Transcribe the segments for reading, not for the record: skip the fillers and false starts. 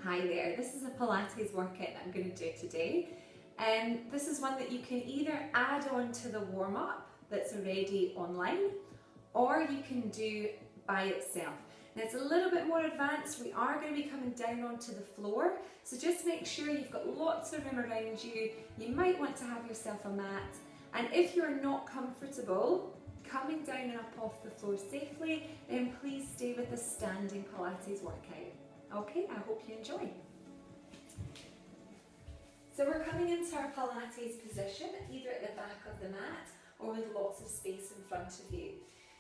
Hi there, this is a Pilates workout that I'm going to do today. And this is one that you can either add on to the warm-up that's already online, or you can do by itself. Now it's a little bit more advanced. We are going to be coming down onto the floor, so just make sure you've got lots of room around you. You might want to have yourself a mat, and if you're not comfortable coming down and up off the floor safely, then please stay with the standing Pilates workout. Okay, I hope you enjoy. So we're coming into our Pilates position, either at the back of the mat or with lots of space in front of you.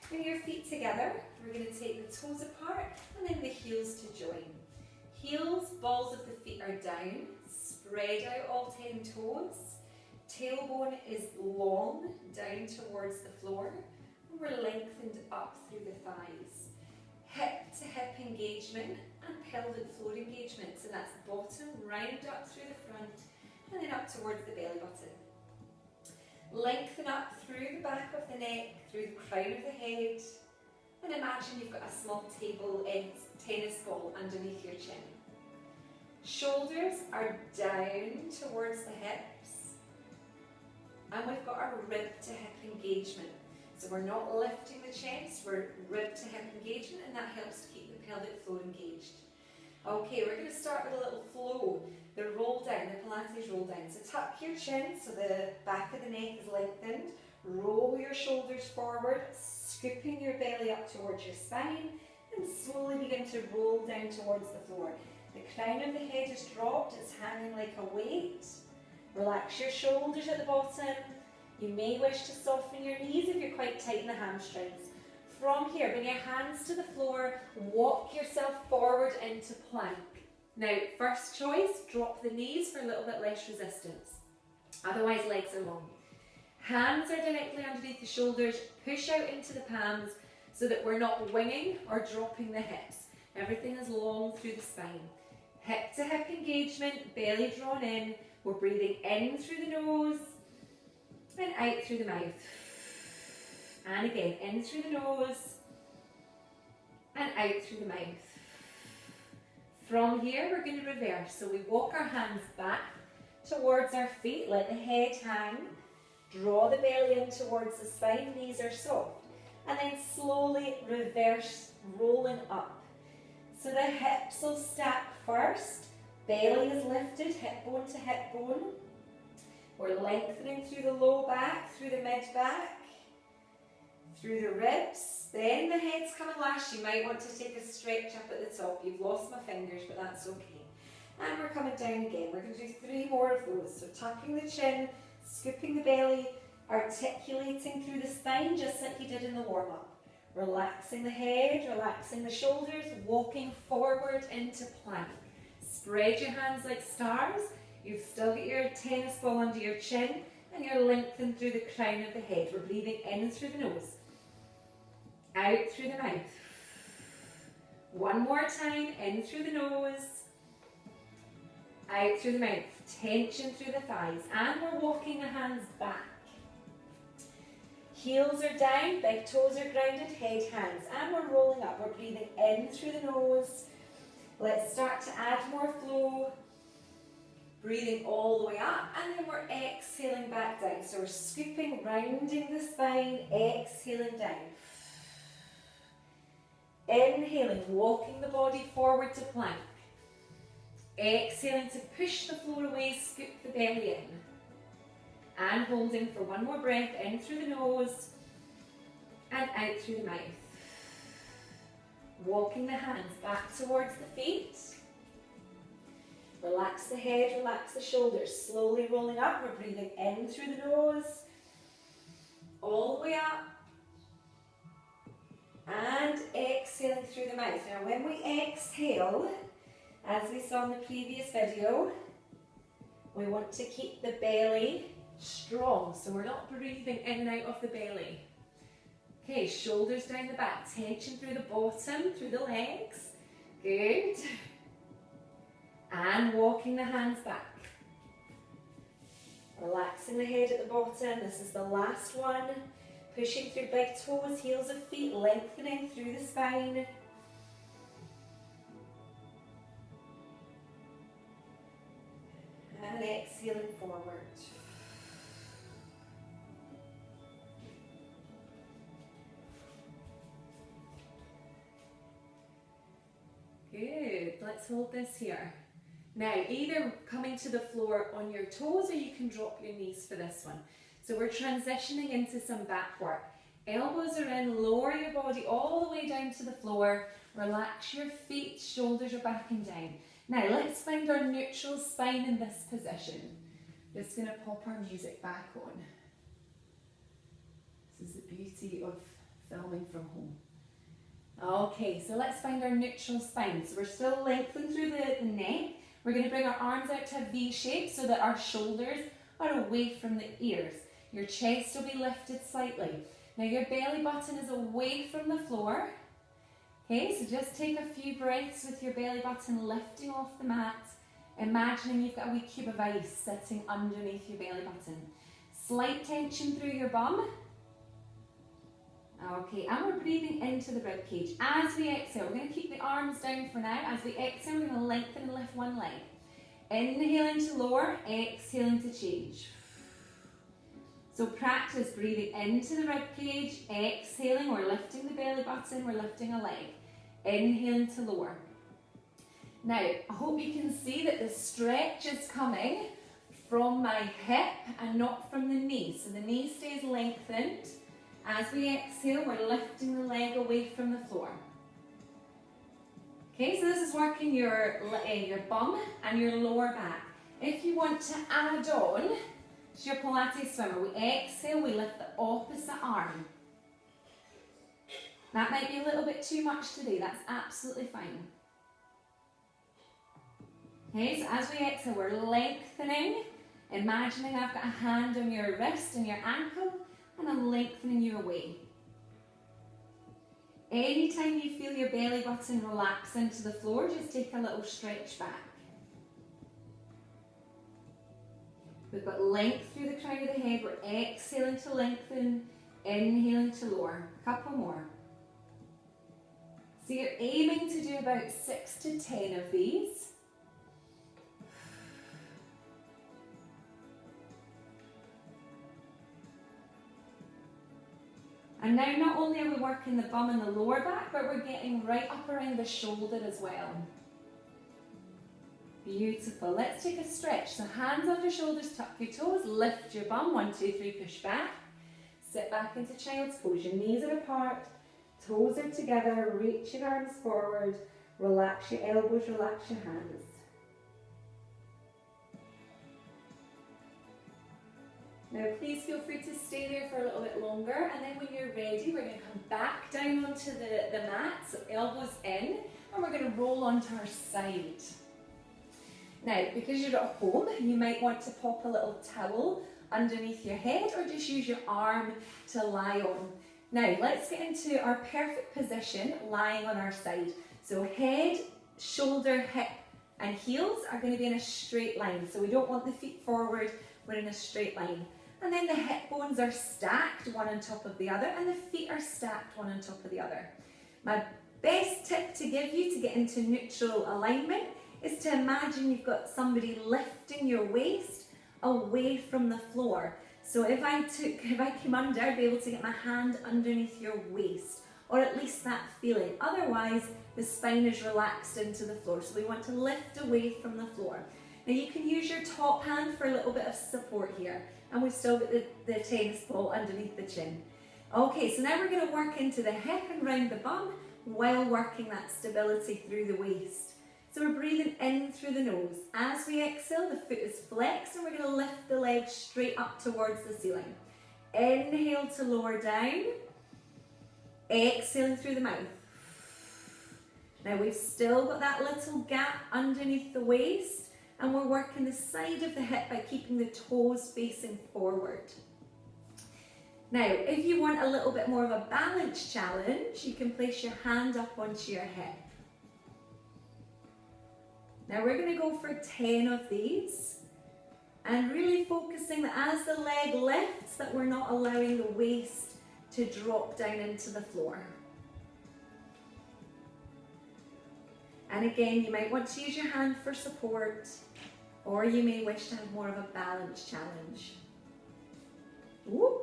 Bring your feet together. We're going to take the toes apart and then the heels to join. Heels, balls of the feet are down. Spread out all 10 toes. Tailbone is long, down towards the floor. And we're lengthened up through the thighs. Hip to hip engagement and pelvic floor engagement. So that's bottom, round up through the front and then up towards the belly button. Lengthen up through the back of the neck, through the crown of the head, and imagine you've got a small table tennis ball underneath your chin. Shoulders are down towards the hips, and we've got our rib to hip engagement. So we're not lifting the chest, we're rib to hip engagement, and that helps to keep the pelvic floor engaged. Okay, we're going to start with a little flow, the roll down, the Pilates roll down. So tuck your chin so the back of the neck is lengthened. Roll your shoulders forward, scooping your belly up towards your spine, and slowly begin to roll down towards the floor. The crown of the head is dropped, it's hanging like a weight. Relax your shoulders at the bottom. You may wish to soften your knees if you're quite tight in the hamstrings. From here, bring your hands to the floor, walk yourself forward into plank. Now, first choice, drop the knees for a little bit less resistance. Otherwise, legs are long. Hands are directly underneath the shoulders, push out into the palms so that we're not winging or dropping the hips. Everything is long through the spine. Hip to hip engagement, belly drawn in. We're breathing in through the nose and out through the mouth. And again, in through the nose and out through the mouth. From here, we're going to reverse. So we walk our hands back towards our feet, let the head hang, draw the belly in towards the spine, knees are soft, and then slowly reverse, rolling up. So the hips will stack first, belly is lifted, hip bone to hip bone. We're lengthening through the low back, through the mid back, through the ribs, then the head's coming last. You might want to take a stretch up at the top. You've lost my fingers, but that's okay. And we're coming down again. We're going to do 3 more of those. So tucking the chin, scooping the belly, articulating through the spine, just like you did in the warm-up. Relaxing the head, relaxing the shoulders, walking forward into plank. Spread your hands like stars. You've still got your tennis ball under your chin, and you're lengthened through the crown of the head. We're breathing in through the nose, out through the mouth. One more time, in through the nose, out through the mouth. Tension through the thighs, and we're walking the hands back. Heels are down, big toes are grounded, head hangs, and we're rolling up. We're breathing in through the nose. Let's start to add more flow. Breathing all the way up, and then we're exhaling back down. So we're scooping, rounding the spine, exhaling down. Inhaling, walking the body forward to plank. Exhaling to push the floor away, scoop the belly in. And holding for one more breath, in through the nose and out through the mouth. Walking the hands back towards the feet. Relax the head, relax the shoulders. Slowly rolling up, we're breathing in through the nose, all the way up, and exhaling through the mouth. Now when we exhale, as we saw in the previous video, we want to keep the belly strong, so we're not breathing in and out of the belly. Okay, shoulders down the back, tension through the bottom, through the legs. Good. And walking the hands back. Relaxing the head at the bottom. This is the last one. Pushing through big toes, heels of feet, lengthening through the spine. and exhaling forward. Good, let's hold this here. Now, either coming to the floor on your toes or you can drop your knees for this one. So we're transitioning into some back work. Elbows are in, lower your body all the way down to the floor. Relax your feet, shoulders are back and down. Now, let's find our neutral spine in this position. Just going to pop our music back on. This is the beauty of filming from home. Okay, so let's find our neutral spine. So we're still lengthening through the neck. We're going to bring our arms out to a V shape so that our shoulders are away from the ears. Your chest will be lifted slightly. Now your belly button is away from the floor. Okay, so just take a few breaths with your belly button lifting off the mat. Imagining you've got a wee cube of ice sitting underneath your belly button. Slight tension through your bum. Okay, and we're breathing into the rib cage. As we exhale, we're going to keep the arms down for now. As we exhale, we're going to lengthen and lift one leg. Inhaling to lower, exhaling to change. So practice breathing into the rib cage, exhaling, we're lifting the belly button, we're lifting a leg. Inhaling to lower. Now, I hope you can see that the stretch is coming from my hip and not from the knee. So the knee stays lengthened. As we exhale, we're lifting the leg away from the floor. Okay, so this is working your bum and your lower back. If you want to add on to your Pilates swimmer, we exhale, we lift the opposite arm. That might be a little bit too much today, that's absolutely fine. Okay, so as we exhale, we're lengthening, imagining I've got a hand on your wrist and your ankle, and I'm lengthening you away. Anytime you feel your belly button relax into the floor, just take a little stretch back. We've got length through the crown of the head. We're exhaling to lengthen, inhaling to lower. A couple more. So you're aiming to do about 6 to 10 of these. And now not only are we working the bum and the lower back, but we're getting right up around the shoulder as well. Beautiful. Let's take a stretch. So hands under shoulders, tuck your toes, lift your bum, 1, 2, 3, push back. Sit back into child's pose. Your knees are apart, toes are together, reach your arms forward, relax your elbows, relax your hands. Now please feel free to stay there for a little bit longer, and then when you're ready we're going to come back down onto the mat, so elbows in, and we're going to roll onto our side. Now because you're at home you might want to pop a little towel underneath your head or just use your arm to lie on. Now let's get into our perfect position lying on our side. So head, shoulder, hip and heels are going to be in a straight line, so we don't want the feet forward, we're in a straight line. And then the hip bones are stacked one on top of the other and the feet are stacked one on top of the other. My best tip to give you to get into neutral alignment is to imagine you've got somebody lifting your waist away from the floor. So if I came under, I'd be able to get my hand underneath your waist, or at least that feeling. Otherwise, the spine is relaxed into the floor. So we want to lift away from the floor. Now you can use your top hand for a little bit of support here. And we've still got the tennis ball underneath the chin. Okay, so now we're going to work into the hip and round the bum while working that stability through the waist. So we're breathing in through the nose. As we exhale, the foot is flexed and we're going to lift the leg straight up towards the ceiling. Inhale to lower down. Exhaling through the mouth. Now we've still got that little gap underneath the waist. And we're working the side of the hip by keeping the toes facing forward. Now, if you want a little bit more of a balance challenge, you can place your hand up onto your hip. Now we're going to go for 10 of these. And really focusing that as the leg lifts, that we're not allowing the waist to drop down into the floor. And again, you might want to use your hand for support. Or you may wish to have more of a balance challenge. Ooh.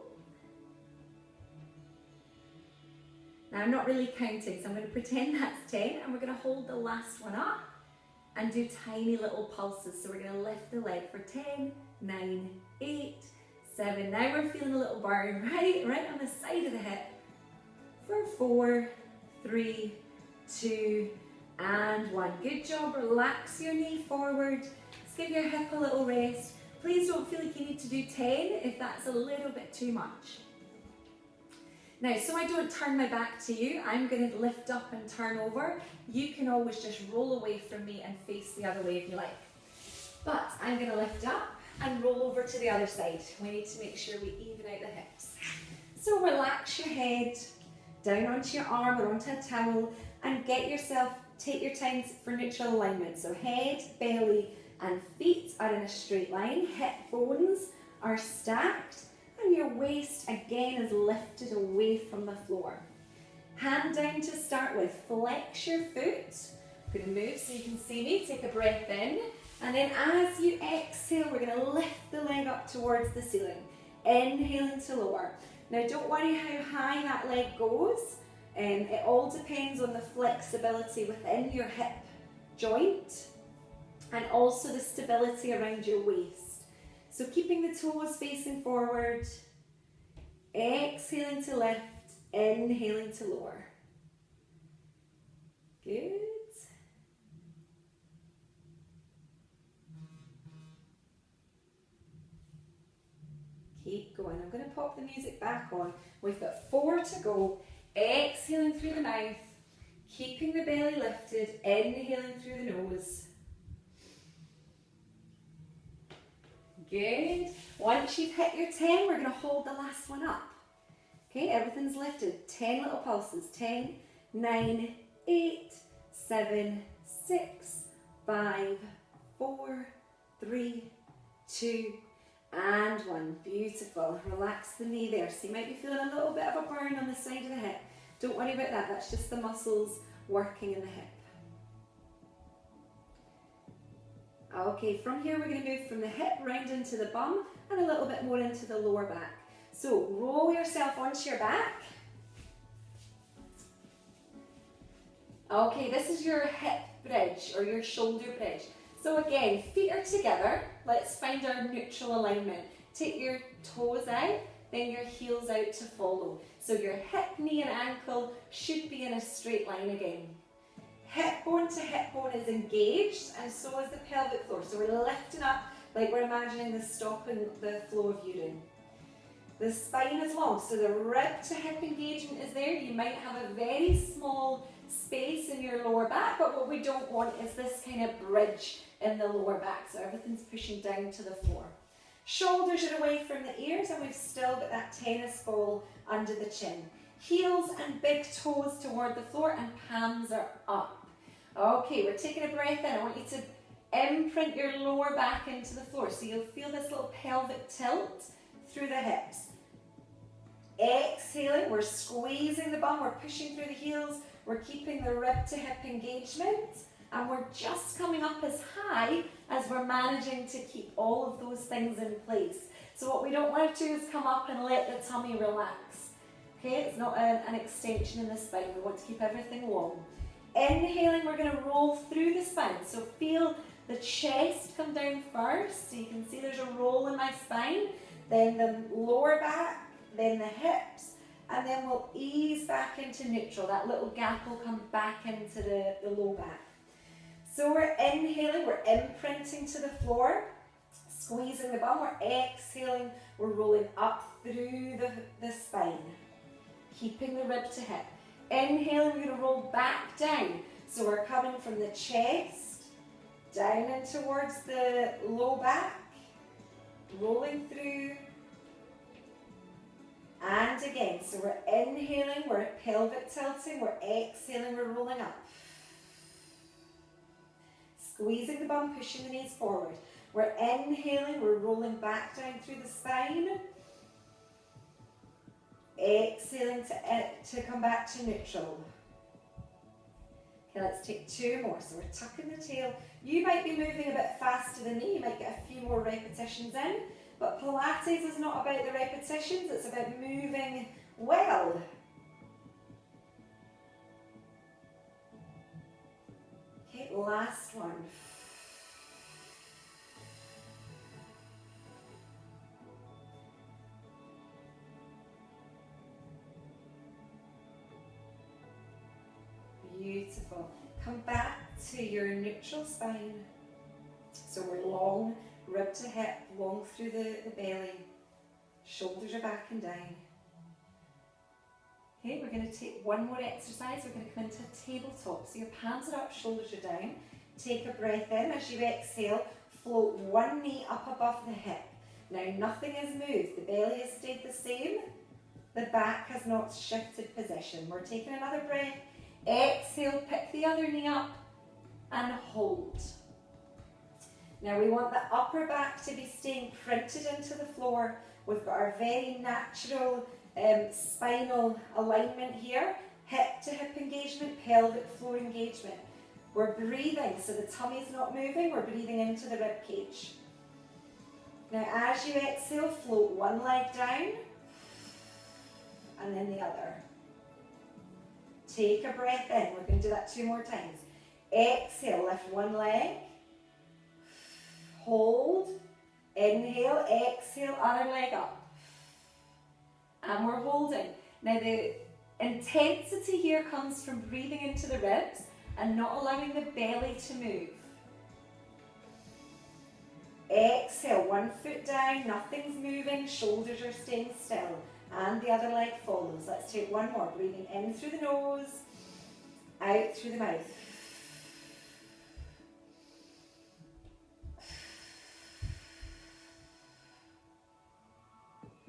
Now I'm not really counting, so I'm going to pretend that's 10 and we're going to hold the last one up and do tiny little pulses. So we're going to lift the leg for 10, 9, 8, 7. Now we're feeling a little burn, right on the side of the hip. For 4, 3, 2, and 1. Good job. Relax your knee forward. Just give your hip a little rest. Please don't feel like you need to do 10 if that's a little bit too much. Now, so I don't turn my back to you, I'm going to lift up and turn over. You can always just roll away from me and face the other way if you like. But I'm going to lift up and roll over to the other side. We need to make sure we even out the hips. So relax your head down onto your arm or onto a towel and get yourself, take your time for neutral alignment. So head, belly and feet are in a straight line. Hip bones are stacked. And your waist again is lifted away from the floor. Hand down to start with. Flex your foot. I'm going to move so you can see me. Take a breath in. And then as you exhale, we're going to lift the leg up towards the ceiling. Inhaling to lower. Now don't worry how high that leg goes. It all depends on the flexibility within your hip joint and also the stability around your waist. So keeping the toes facing forward, exhaling to lift, inhaling to lower. Good. Keep going. I'm going to pop the music back on. We've got 4 to go. Exhaling through the mouth, keeping the belly lifted, inhaling through the nose. Good. Once you've hit your 10, we're going to hold the last one up. Okay, everything's lifted. 10 little pulses. 10, 9, 8, 7, 6, 5, 4, 3, 2, and 1. Beautiful. Relax the knee there. So you might be feeling a little bit of a burn on the side of the hip. Don't worry about that. That's just the muscles working in the hip. Okay, from here we're going to move from the hip round into the bum and a little bit more into the lower back. So roll yourself onto your back. Okay, this is your hip bridge or your shoulder bridge. So again, feet are together. Let's find our neutral alignment. Take your toes out, then your heels out to follow. So your hip, knee and ankle should be in a straight line again. Hip bone to hip bone is engaged and so is the pelvic floor. So we're lifting up like we're imagining the stopping the flow of urine. The spine is long, so the rib to hip engagement is there. You might have a very small space in your lower back, but what we don't want is this kind of bridge in the lower back. So everything's pushing down to the floor. Shoulders are away from the ears and we've still got that tennis ball under the chin. Heels and big toes toward the floor and palms are up. Okay, we're taking a breath in. I want you to imprint your lower back into the floor. So you'll feel this little pelvic tilt through the hips. Exhaling, we're squeezing the bum, we're pushing through the heels, we're keeping the rib to hip engagement, and we're just coming up as high as we're managing to keep all of those things in place. So what we don't want to do is come up and let the tummy relax. Okay, it's not an extension in the spine. We want to keep everything long. Inhaling, we're going to roll through the spine. So feel the chest come down first. So you can see there's a roll in my spine. Then the lower back, then the hips, and then we'll ease back into neutral. That little gap will come back into the low back. So we're inhaling, we're imprinting to the floor, squeezing the bum. We're exhaling, we're rolling up through the spine, keeping the rib to hip. Inhaling, we're going to roll back down. So we're coming from the chest, down in towards the low back, rolling through, and again. So we're inhaling, we're pelvic tilting, we're exhaling, we're rolling up. Squeezing the bum, pushing the knees forward. We're inhaling, we're rolling back down through the spine. Exhaling to come back to neutral. Okay, let's take 2 more. So we're tucking the tail. You might be moving a bit faster than me. You might get a few more repetitions in. But Pilates is not about the repetitions. It's about moving well. Okay, last one. Beautiful. Come back to your neutral spine. So we're long, rib to hip, long through the belly. Shoulders are back and down. Okay, we're going to take one more exercise. We're going to come into a tabletop. So your palms are up, shoulders are down. Take a breath in. As you exhale, float one knee up above the hip. Now nothing has moved. The belly has stayed the same. The back has not shifted position. We're taking another breath. Exhale, pick the other knee up and hold. Now we want the upper back to be staying printed into the floor. We've got our very natural spinal alignment here. Hip to hip engagement, pelvic floor engagement. We're breathing, so the tummy's not moving. We're breathing into the rib cage. Now as you exhale, float one leg down and then the other. Take a breath in. We're going to do that 2 more times. Exhale, lift one leg. Hold. Inhale, exhale, other leg up. And we're holding. Now the intensity here comes from breathing into the ribs and not allowing the belly to move. Exhale, one foot down, nothing's moving, shoulders are staying still. And the other leg follows. Let's take one more. Breathing in through the nose, out through the mouth.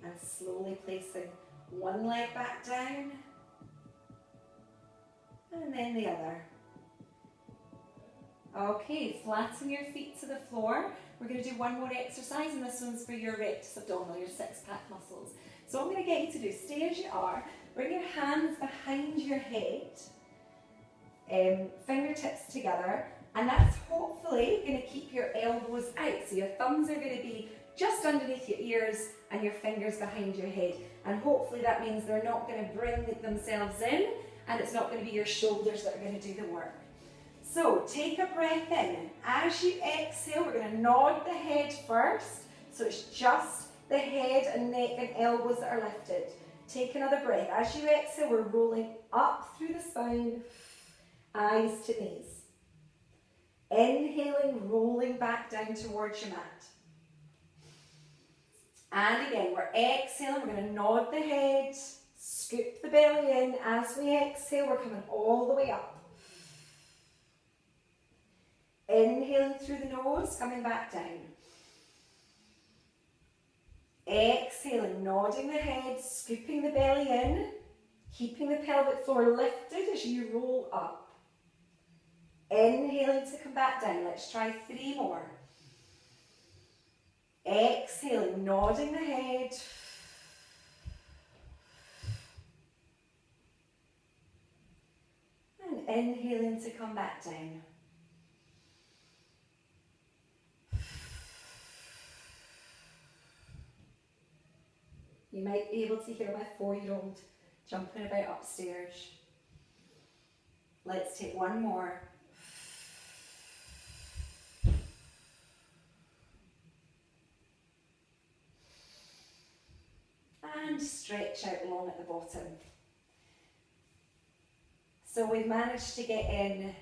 And slowly placing one leg back down, and then the other. Okay, flatten your feet to the floor. We're going to do one more exercise, and this one's for your rectus abdominal, your 6-pack muscles. So what I'm going to get you to do, stay as you are, bring your hands behind your head, fingertips together, and that's hopefully going to keep your elbows out. So your thumbs are going to be just underneath your ears and your fingers behind your head. And hopefully that means they're not going to bring themselves in, and it's not going to be your shoulders that are going to do the work. So take a breath in. As you exhale, we're going to nod the head first. So it's just the head and neck and elbows that are lifted. Take another breath. As you exhale, we're rolling up through the spine, eyes to knees. Inhaling, rolling back down towards your mat. And again, we're exhaling, we're going to nod the head, scoop the belly in. As we exhale, we're coming all the way up. Inhaling through the nose, coming back down. Exhaling, nodding the head, scooping the belly in, keeping the pelvic floor lifted as you roll up. Inhaling to come back down. Let's try 3 more. Exhaling, nodding the head. And inhaling to come back down. You might be able to hear my 4-year-old jumping about upstairs. Let's take one more. And stretch out long at the bottom. So we've managed to get in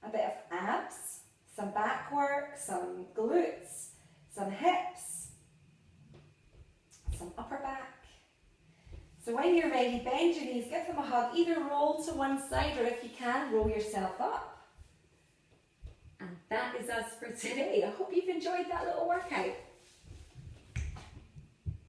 a bit of abs, some back work, some glutes, some hips, some upper back. So when you're ready, bend your knees, give them a hug. Either roll to one side, or if you can, roll yourself up. And that is us for today. I hope you've enjoyed that little workout.